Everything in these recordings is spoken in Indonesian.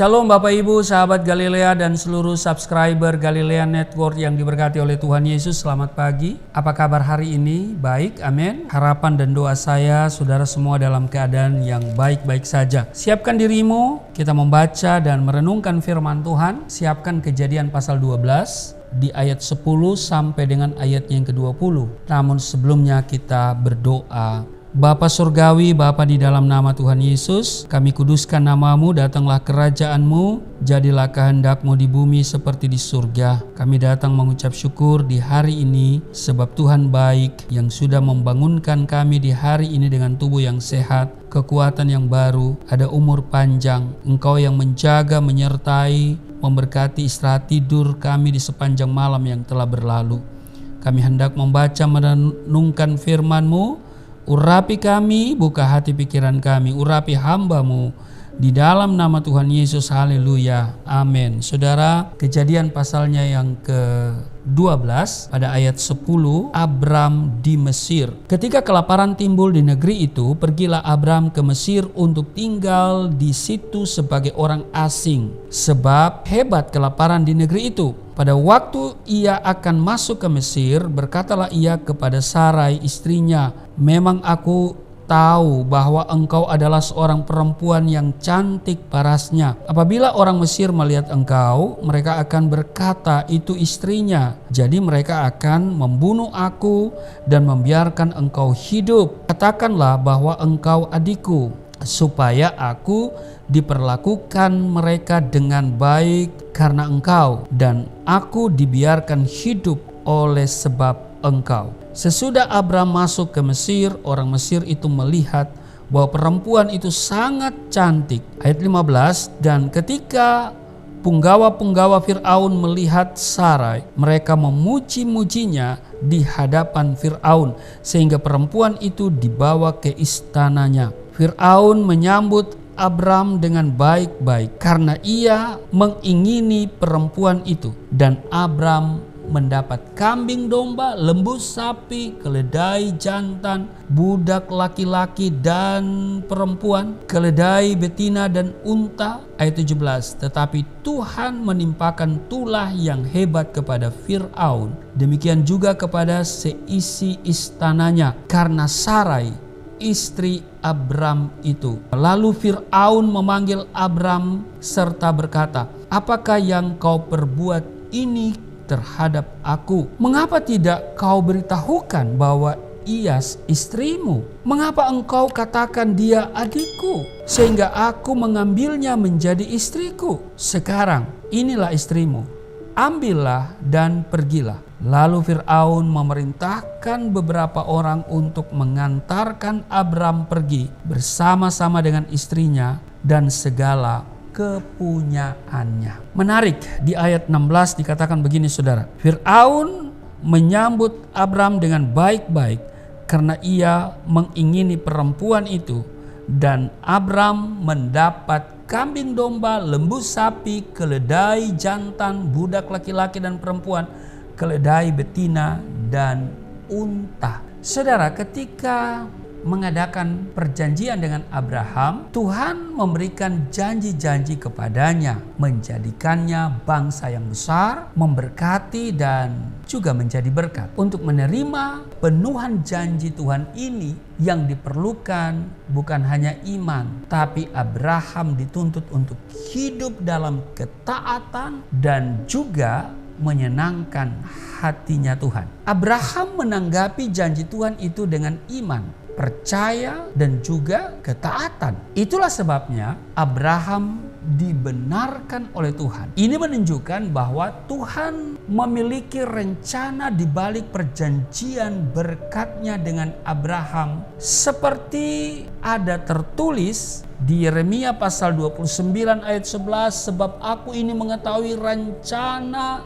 Shalom Bapak Ibu, sahabat Galilea dan seluruh subscriber Galilea Network yang diberkati oleh Tuhan Yesus. Selamat pagi. Apa kabar hari ini? Baik, amin. Harapan dan doa saya, saudara semua dalam keadaan yang baik-baik saja. Siapkan dirimu, kita membaca dan merenungkan firman Tuhan. Siapkan Kejadian pasal 12 di ayat 10 sampai dengan ayat yang ke-20. Namun sebelumnya kita berdoa. Bapa Surgawi, Bapa di dalam nama Tuhan Yesus, kami kuduskan namamu, datanglah kerajaan-Mu, jadilah kehendak-Mu di bumi seperti di surga. Kami datang mengucap syukur di hari ini, sebab Tuhan baik yang sudah membangunkan kami di hari ini dengan tubuh yang sehat, kekuatan yang baru, ada umur panjang. Engkau yang menjaga, menyertai, memberkati istirahat tidur kami di sepanjang malam yang telah berlalu. Kami hendak membaca merenungkan firman-Mu. Urapi kami, buka hati pikiran kami, urapi hamba-Mu di dalam nama Tuhan Yesus. Haleluya, amin. Saudara, Kejadian pasalnya yang ke-12 pada ayat 10, Abram di Mesir. Ketika kelaparan timbul di negeri itu, pergilah Abram ke Mesir untuk tinggal di situ sebagai orang asing, sebab hebat kelaparan di negeri itu. Pada waktu ia akan masuk ke Mesir, berkatalah ia kepada Sarai istrinya, "Memang aku tahu bahwa engkau adalah seorang perempuan yang cantik parasnya. Apabila orang Mesir melihat engkau, mereka akan berkata, itu istrinya. Jadi mereka akan membunuh aku dan membiarkan engkau hidup. Katakanlah bahwa engkau adikku, supaya aku diperlakukan mereka dengan baik karena engkau, dan aku dibiarkan hidup oleh sebab engkau." Sesudah Abram masuk ke Mesir, orang Mesir itu melihat bahwa perempuan itu sangat cantik. Ayat 15, dan ketika punggawa-punggawa Fir'aun melihat Sarai, mereka memuji-mujinya di hadapan Fir'aun, sehingga perempuan itu dibawa ke istananya. Fir'aun menyambut Abram dengan baik-baik karena ia mengingini perempuan itu, dan Abram mendapat kambing domba, lembu sapi, keledai jantan, budak laki-laki dan perempuan, keledai betina dan unta. Ayat 17, tetapi Tuhan menimpakan tulah yang hebat kepada Fir'aun, demikian juga kepada seisi istananya, karena Sarai istri Abram itu. Lalu Fir'aun memanggil Abram serta berkata, "Apakah yang kau perbuat ini terhadap aku? Mengapa tidak kau beritahukan bahwa ia istrimu? Mengapa engkau katakan dia adikku, sehingga aku mengambilnya menjadi istriku? Sekarang inilah istrimu, ambillah dan pergilah." Lalu Fir'aun memerintahkan beberapa orang untuk mengantarkan Abram pergi bersama-sama dengan istrinya dan segala kepunyaannya. Menarik, di ayat 16 dikatakan begini, saudara. Fir'aun menyambut Abram dengan baik-baik karena ia mengingini perempuan itu, dan Abram mendapat kambing domba, lembu sapi, keledai jantan, budak laki-laki dan perempuan, keledai betina dan unta. Saudara, ketika mengadakan perjanjian dengan Abraham, Tuhan memberikan janji-janji kepadanya, menjadikannya bangsa yang besar, memberkati dan juga menjadi berkat. Untuk menerima penuhan janji Tuhan ini, yang diperlukan bukan hanya iman, tapi Abraham dituntut untuk hidup dalam ketaatan dan juga menyenangkan hatinya Tuhan. Abraham menanggapi janji Tuhan itu dengan iman, percaya dan juga ketaatan. Itulah sebabnya Abraham dibenarkan oleh Tuhan. Ini menunjukkan bahwa Tuhan memiliki rencana di balik perjanjian berkatnya dengan Abraham, seperti ada tertulis di Yeremia pasal 29 ayat 11, "Sebab aku ini mengetahui rancangan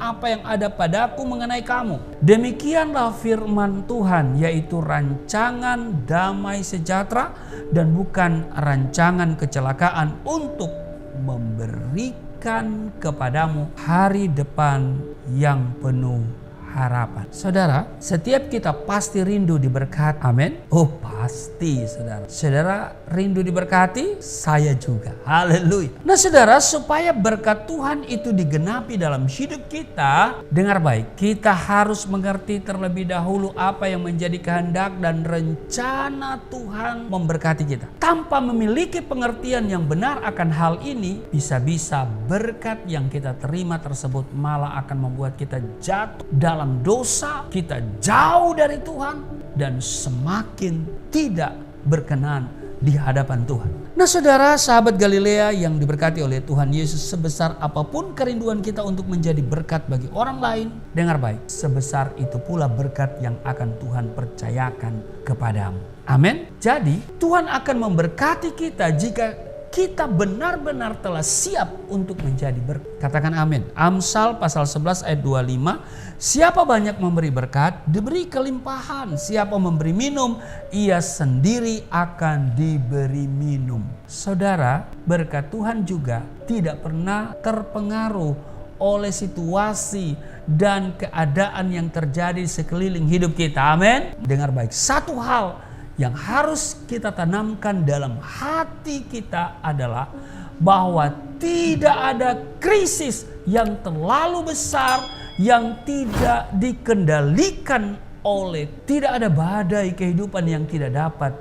apa yang ada padaku mengenai kamu. Demikianlah firman Tuhan, yaitu rancangan damai sejahtera dan bukan rancangan kecelakaan, untuk memberikan kepadamu hari depan yang penuh harapan." Saudara, setiap kita pasti rindu diberkati. Amin. Oh, Pasti saudara. Saudara rindu diberkati? Saya juga. Haleluya. Nah saudara, supaya berkat Tuhan itu digenapi dalam hidup kita, dengar baik, kita harus mengerti terlebih dahulu apa yang menjadi kehendak dan rencana Tuhan memberkati kita. Tanpa memiliki pengertian yang benar akan hal ini, bisa-bisa berkat yang kita terima tersebut malah akan membuat kita jatuh dalam dosa, kita jauh dari Tuhan, dan semakin tidak berkenan di hadapan Tuhan. Nah saudara, sahabat Galilea yang diberkati oleh Tuhan Yesus, sebesar apapun kerinduan kita untuk menjadi berkat bagi orang lain, dengar baik, sebesar itu pula berkat yang akan Tuhan percayakan kepadamu. Amin. Jadi Tuhan akan memberkati kita jika kita benar-benar telah siap untuk menjadi berkat. Katakan amin. Amsal pasal 11 ayat 25. Siapa banyak memberi berkat, diberi kelimpahan. Siapa memberi minum, ia sendiri akan diberi minum. Saudara, berkat Tuhan juga tidak pernah terpengaruh oleh situasi dan keadaan yang terjadi sekeliling hidup kita. Amin. Dengar baik, satu hal yang harus kita tanamkan dalam hati kita adalah bahwa tidak ada krisis yang terlalu besar yang tidak dikendalikan oleh, tidak ada badai kehidupan yang tidak dapat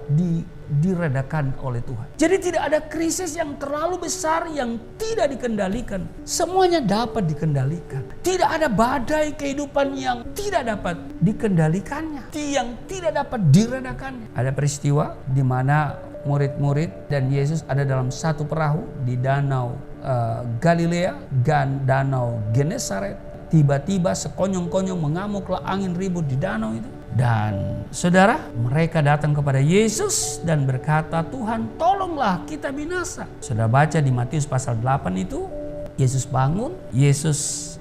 diredakan oleh Tuhan. Jadi tidak ada krisis yang terlalu besar yang tidak dikendalikan. Semuanya dapat dikendalikan. Tidak ada badai kehidupan yang tidak dapat dikendalikannya, yang tidak dapat diredakannya. Ada peristiwa di mana murid-murid dan Yesus ada dalam satu perahu di danau Galilea dan danau Genesaret. Tiba-tiba sekonyong-konyong mengamuklah angin ribut di danau itu. Dan saudara, mereka datang kepada Yesus dan berkata, Tuhan tolonglah kita binasa. Saudara baca di Matius pasal 8 itu, Yesus bangun, Yesus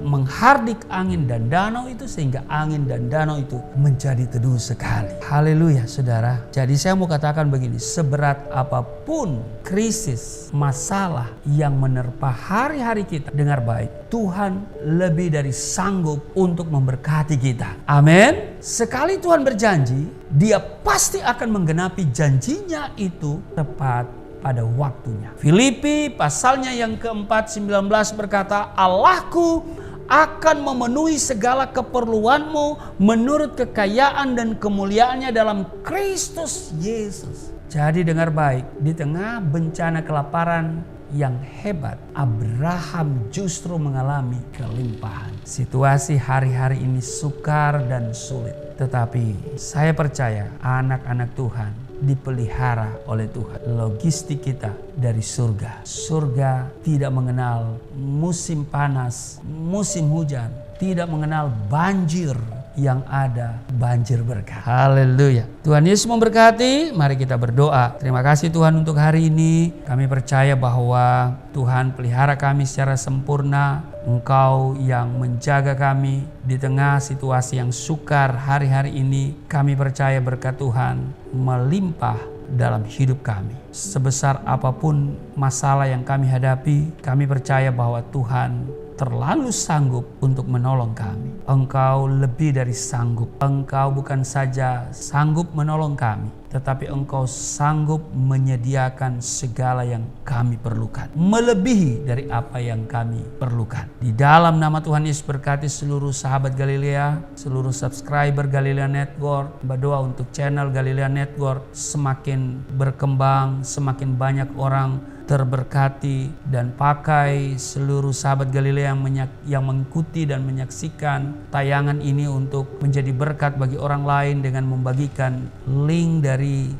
menghardik angin dan danau itu sehingga angin dan danau itu menjadi teduh sekali. Haleluya saudara. Jadi saya mau katakan begini, seberat apapun krisis, masalah yang menerpa hari-hari kita, dengar baik, Tuhan lebih dari sanggup untuk memberkati kita. Amin. Sekali Tuhan berjanji, Dia pasti akan menggenapi janjinya itu tepat pada waktunya. Filipi pasalnya yang keempat 19 berkata, Allahku akan memenuhi segala keperluanmu menurut kekayaan dan kemuliaannya dalam Kristus Yesus. Jadi dengar baik, di tengah bencana kelaparan yang hebat, Abraham justru mengalami kelimpahan. Situasi hari-hari ini sukar dan sulit, tetapi saya percaya anak-anak Tuhan dipelihara oleh Tuhan. Logistik kita dari surga. Surga tidak mengenal musim panas, musim hujan, tidak mengenal banjir, yang ada banjir berkat. Haleluya. Tuhan Yesus memberkati. Mari kita berdoa. Terima kasih Tuhan untuk hari ini. Kami percaya bahwa Tuhan pelihara kami secara sempurna. Engkau yang menjaga kami di tengah situasi yang sukar hari-hari ini. Kami percaya berkat Tuhan melimpah dalam hidup kami. Sebesar apapun masalah yang kami hadapi, kami percaya bahwa Tuhan terlalu sanggup untuk menolong kami. Engkau lebih dari sanggup. Engkau bukan saja sanggup menolong kami, tetapi Engkau sanggup menyediakan segala yang kami perlukan, melebihi dari apa yang kami perlukan. Di dalam nama Tuhan Yesus berkati seluruh sahabat Galilea, seluruh subscriber Galilea Network. Berdoa untuk channel Galilea Network semakin berkembang, semakin banyak orang terberkati, dan pakai seluruh sahabat Galilea yang mengikuti dan menyaksikan tayangan ini untuk menjadi berkat bagi orang lain dengan membagikan link dari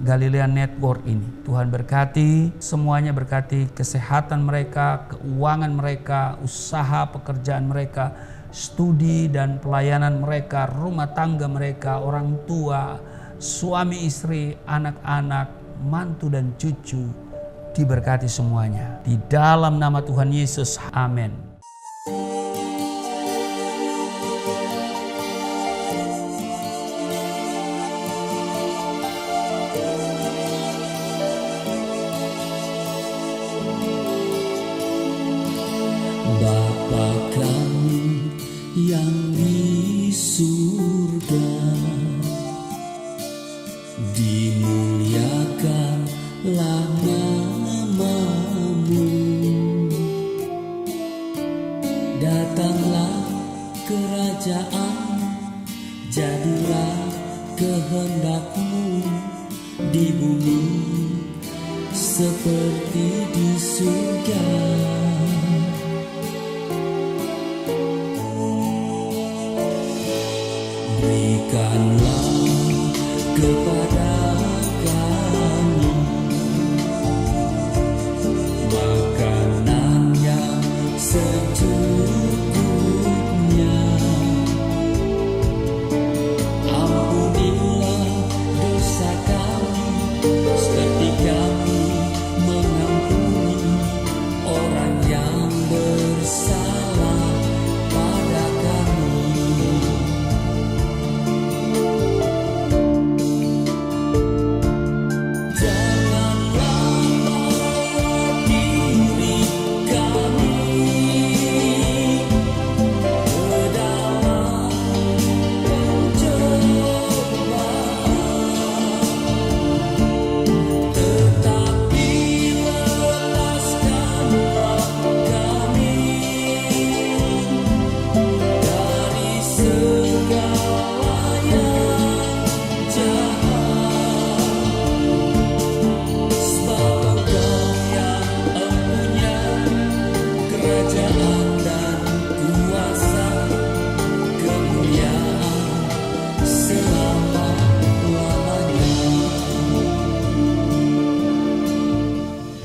Galilea Network ini. Tuhan berkati semuanya, berkati kesehatan mereka, keuangan mereka, usaha pekerjaan mereka, studi dan pelayanan mereka, rumah tangga mereka, orang tua, suami istri, anak-anak, mantu dan cucu. Diberkati semuanya. Di dalam nama Tuhan Yesus. Amin. Bapa kami yang di surga, datanglah kerajaan, jadilah kehendak-Mu di bumi seperti di surga. Berikanlah kepada kami makanan yang secukupnya. Ampunilah dosa kami seperti kami mengampuni orang yang bersalah pada kami. Kerajaan